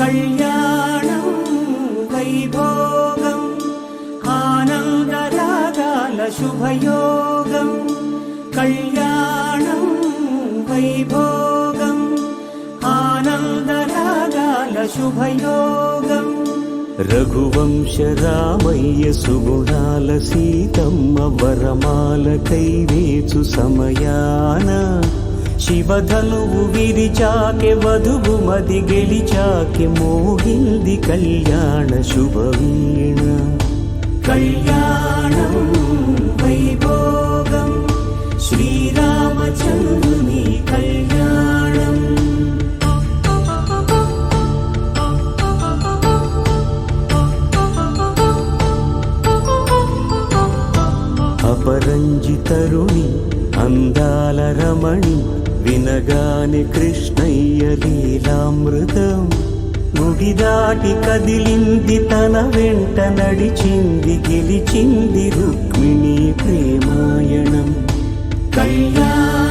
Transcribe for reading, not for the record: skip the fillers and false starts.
కళ్యాణం వైభోగం ఆనందరాగాల శుభయోగం కళ్యాణం వైభోగం ఆనందరాగాల శుభయోగం రఘువంశ రామయ్య సుగుణాల సీతమ్మ వరమాల కైవేచు సమయాన శివధనువు విరిచాకె వధువు మది గెలిచాకె మోగింది కళ్యాణ శుభవీణ కళ్యాణం వైభోగం శ్రీరామచంద్రుని కళ్యాణం అపరంజి తరుణి అందాల రమణి వినగాని కృష్ణయ్య లీలామృతం గుడి దాటి కదిలింది తన వెంట నడిచింది గెలిచింది రుక్మిణి ప్రేమాయణం కళ్యాణ